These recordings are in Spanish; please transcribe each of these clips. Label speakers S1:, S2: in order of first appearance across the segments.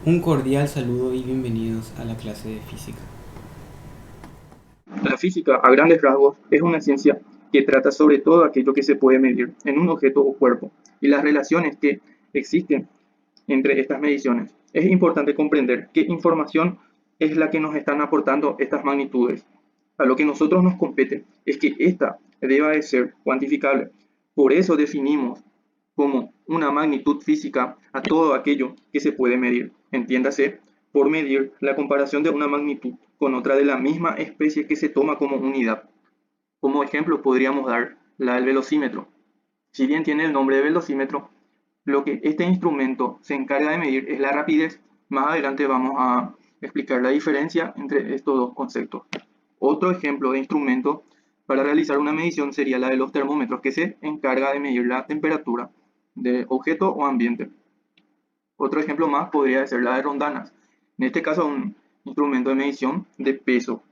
S1: Un cordial saludo y bienvenidos a la clase de física.
S2: La física, a grandes rasgos, es una ciencia que trata sobre todo aquello que se puede medir en un objeto o cuerpo y las relaciones que existen entre estas mediciones. Es importante comprender qué información es la que nos están aportando estas magnitudes. A lo que nosotros nos compete es que ésta deba de ser cuantificable. Por eso definimos como una magnitud física a todo aquello que se puede medir. Entiéndase por medir la comparación de una magnitud con otra de la misma especie que se toma como unidad. Como ejemplo podríamos dar la del velocímetro. Si bien tiene el nombre de velocímetro, lo que este instrumento se encarga de medir es la rapidez. Más adelante vamos a explicar la diferencia entre estos dos conceptos. Otro ejemplo de instrumento para realizar una medición sería la de los termómetros, que se encarga de medir la temperatura de objeto o ambiente. Otro ejemplo más podría ser la de rondanas, en este caso un instrumento de medición de peso.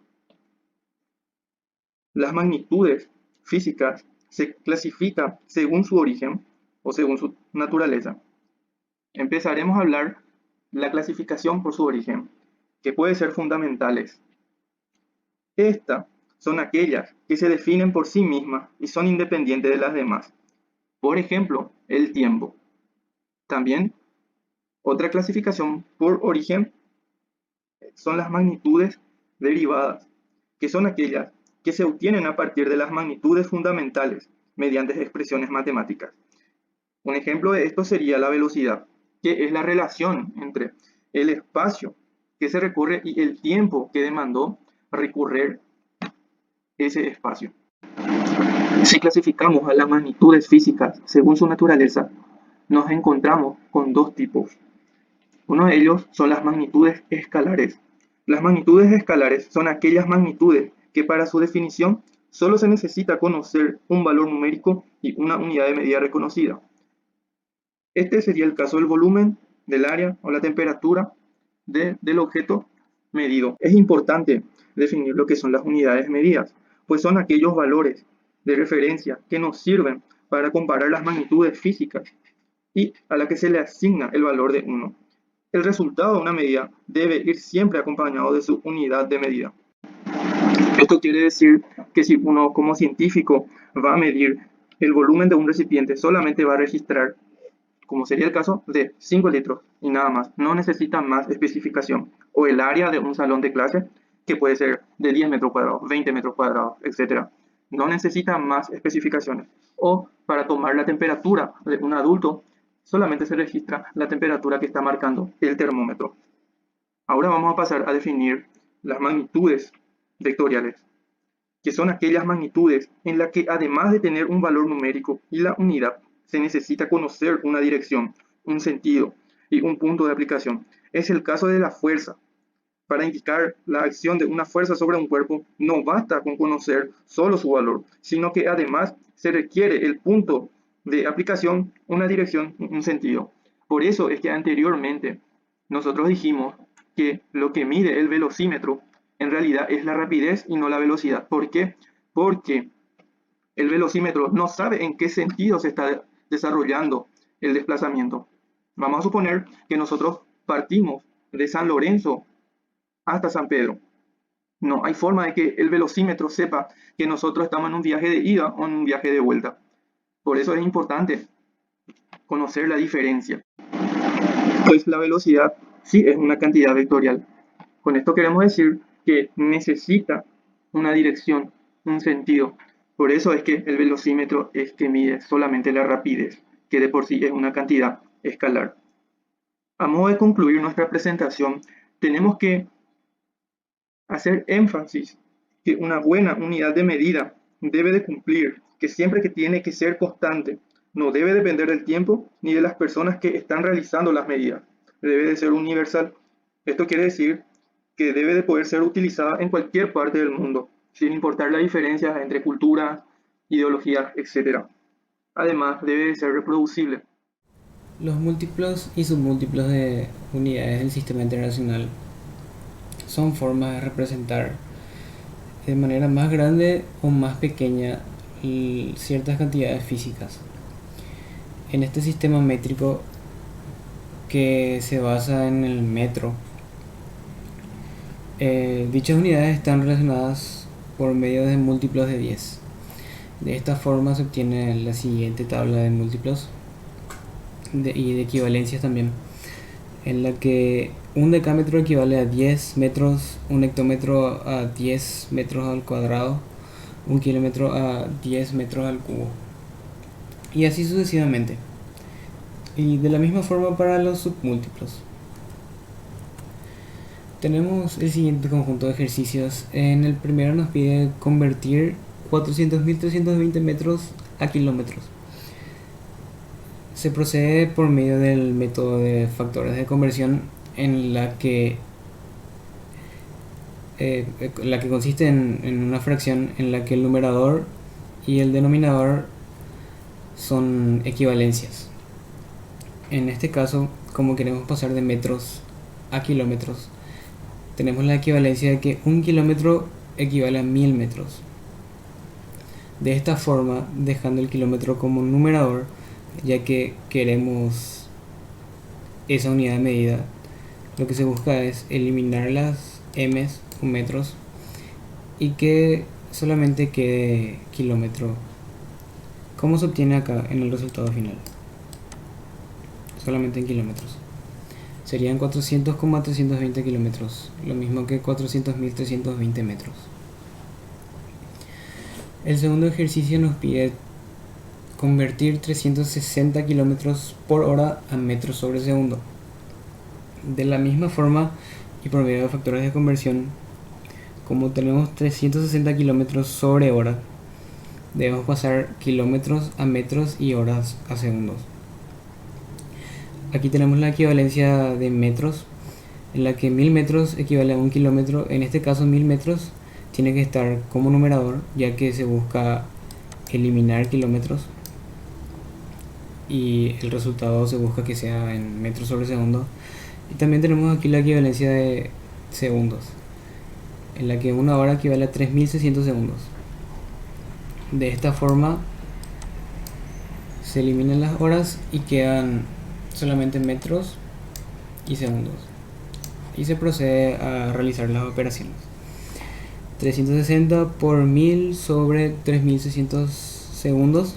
S2: Las magnitudes físicas se clasifican según su origen o según su naturaleza. Empezaremos a hablar la clasificación por su origen, que puede ser fundamentales. Estas son aquellas que se definen por sí mismas y son independientes de las demás. Por ejemplo, el tiempo. También otra clasificación por origen son las magnitudes derivadas, que son aquellas que se obtienen a partir de las magnitudes fundamentales mediante expresiones matemáticas. Un ejemplo de esto sería la velocidad, que es la relación entre el espacio que se recorre y el tiempo que demandó recorrer ese espacio. Si clasificamos a las magnitudes físicas según su naturaleza, nos encontramos con dos tipos. Uno de ellos son las magnitudes escalares. Las magnitudes escalares son aquellas magnitudes que para su definición solo se necesita conocer un valor numérico y una unidad de medida reconocida. Este sería el caso del volumen, del área o la temperatura del objeto medido. Es importante definir lo que son las unidades medidas, pues son aquellos valores de referencia que nos sirven para comparar las magnitudes físicas y a la que se le asigna el valor de 1. El resultado de una medida debe ir siempre acompañado de su unidad de medida. Esto quiere decir que si uno como científico va a medir el volumen de un recipiente, solamente va a registrar, como sería el caso, de 5 litros y nada más. No necesita más especificación. O el área de un salón de clase, que puede ser de 10 metros cuadrados, 20 metros cuadrados, etc. No necesita más especificaciones. O para tomar la temperatura de un adulto, solamente se registra la temperatura que está marcando el termómetro. Ahora vamos a pasar a definir las magnitudes vectoriales, que son aquellas magnitudes en las que además de tener un valor numérico y la unidad, se necesita conocer una dirección, un sentido y un punto de aplicación. Es el caso de la fuerza. Para indicar la acción de una fuerza sobre un cuerpo, no basta con conocer solo su valor, sino que además se requiere el punto de aplicación, una dirección, un sentido. Por eso es que anteriormente nosotros dijimos que lo que mide el velocímetro en realidad es la rapidez y no la velocidad. ¿Por qué? Porque el velocímetro no sabe en qué sentido se está desarrollando el desplazamiento. Vamos a suponer que nosotros partimos de San Lorenzo hasta San Pedro. No hay forma de que el velocímetro sepa que nosotros estamos en un viaje de ida o en un viaje de vuelta. Por eso es importante conocer la diferencia. Pues la velocidad sí es una cantidad vectorial. Con esto queremos decir que necesita una dirección, un sentido. Por eso es que el velocímetro es que mide solamente la rapidez, que de por sí es una cantidad escalar. A modo de concluir nuestra presentación, tenemos que hacer énfasis que una buena unidad de medida debe de cumplir, que siempre que tiene que ser constante, no debe depender del tiempo ni de las personas que están realizando las medidas, debe de ser universal. Esto quiere decir que debe de poder ser utilizada en cualquier parte del mundo, sin importar las diferencias entre culturas, ideologías, etc. Además, debe de ser reproducible.
S1: Los múltiplos y submúltiplos de unidades del sistema internacional son formas de representar de manera más grande o más pequeña ciertas cantidades físicas. En este sistema métrico que se basa en el metro. Dichas unidades están relacionadas por medio de múltiplos de 10. De esta forma se obtiene la siguiente tabla de múltiplos y de equivalencias también, en la que un decámetro equivale a 10 metros, un hectómetro a 10 metros al cuadrado, un kilómetro a 10 metros al cubo, y así sucesivamente. Y de la misma forma para los submúltiplos. Tenemos el siguiente conjunto de ejercicios. En el primero nos pide convertir 400.320 metros a kilómetros. Se procede por medio del método de factores de conversión, en la que consiste en una fracción en la que el numerador y el denominador son equivalencias. En este caso, como queremos pasar de metros a kilómetros, tenemos la equivalencia de que un kilómetro equivale a 1000 metros. De esta forma, dejando el kilómetro como numerador, ya que queremos esa unidad de medida, lo que se busca es eliminar las m's o metros y que solamente quede kilómetro, como se obtiene acá en el resultado final, solamente en kilómetros. Serían 400,320 kilómetros, lo mismo que 400.320 metros. El segundo ejercicio nos pide convertir 360 kilómetros por hora a metros sobre segundo. De la misma forma y por medio de factores de conversión, como tenemos 360 kilómetros sobre hora, debemos pasar kilómetros a metros y horas a segundos. Aquí tenemos la equivalencia de metros, en la que 1000 metros equivale a un kilómetro. En este caso 1000 metros tiene que estar como numerador, ya que se busca eliminar kilómetros y el resultado se busca que sea en metros sobre segundo. Y también tenemos aquí la equivalencia de segundos, en la que una hora equivale a 3600 segundos. De esta forma se eliminan las horas y quedan solamente metros y segundos, y se procede a realizar las operaciones. 360 por 1000 sobre 3600 segundos,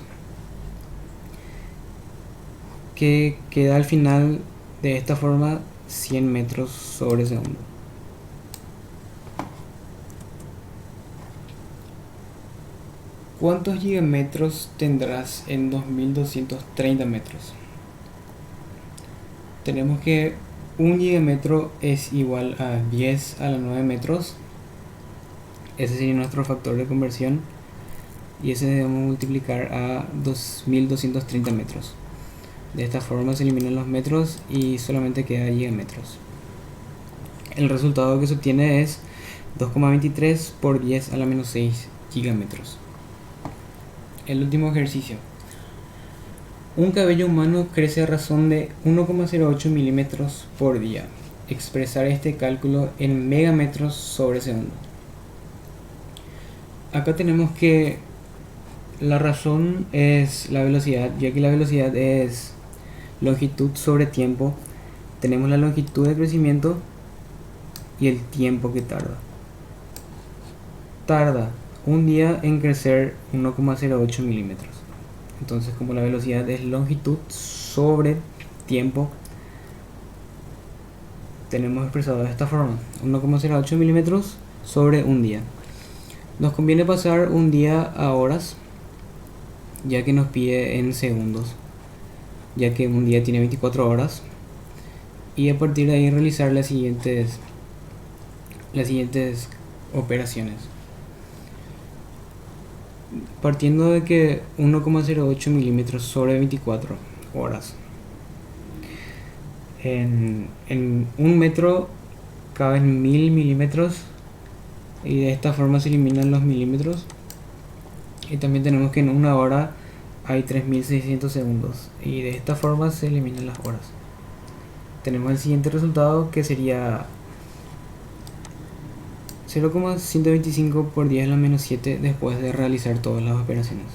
S1: que queda al final de esta forma 100 metros sobre segundo. ¿Cuántos gigametros tendrás en 2230 metros? Tenemos que un gigametro es igual a 10 a la 9 metros. Ese sería nuestro factor de conversión, y ese debemos multiplicar a 2230 metros. De esta forma se eliminan los metros y solamente queda gigametros. El resultado que se obtiene es 2,23 por 10 a la menos 6 gigametros. El último ejercicio. Un cabello humano crece a razón de 1,08 milímetros por día. Expresar este cálculo en megametros sobre segundo. Acá tenemos que la razón es la velocidad, ya que la velocidad es longitud sobre tiempo. Tenemos la longitud de crecimiento y el tiempo que tarda. Tarda un día en crecer 1,08 milímetros. Entonces, como la velocidad es longitud sobre tiempo, tenemos expresado de esta forma: 1,08 milímetros sobre un día. Nos conviene pasar un día a horas, ya que nos pide en segundos, ya que un día tiene 24 horas, y a partir de ahí realizar las siguientes operaciones. Partiendo de que 1,08 milímetros sobre 24 horas, en un metro caben 1000 milímetros, y de esta forma se eliminan los milímetros. Y también tenemos que en una hora hay 3600 segundos, y de esta forma se eliminan las horas. Tenemos el siguiente resultado, que sería 0,125 por 10 a la menos 7 después de realizar todas las operaciones.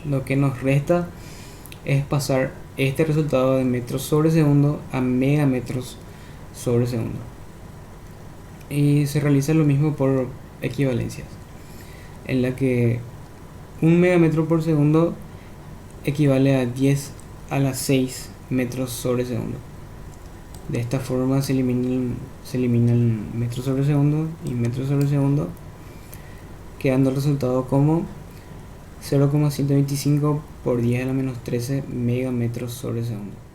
S1: Lo que nos resta es pasar este resultado de metros sobre segundo a megametros sobre segundo. Y se realiza lo mismo por equivalencias, en la que un megametro por segundo equivale a 10 a la 6 metros sobre segundo. De esta forma se eliminan metros sobre segundo y metros sobre segundo, quedando el resultado como 0,125 por 10 a la menos 13 megametros sobre segundo.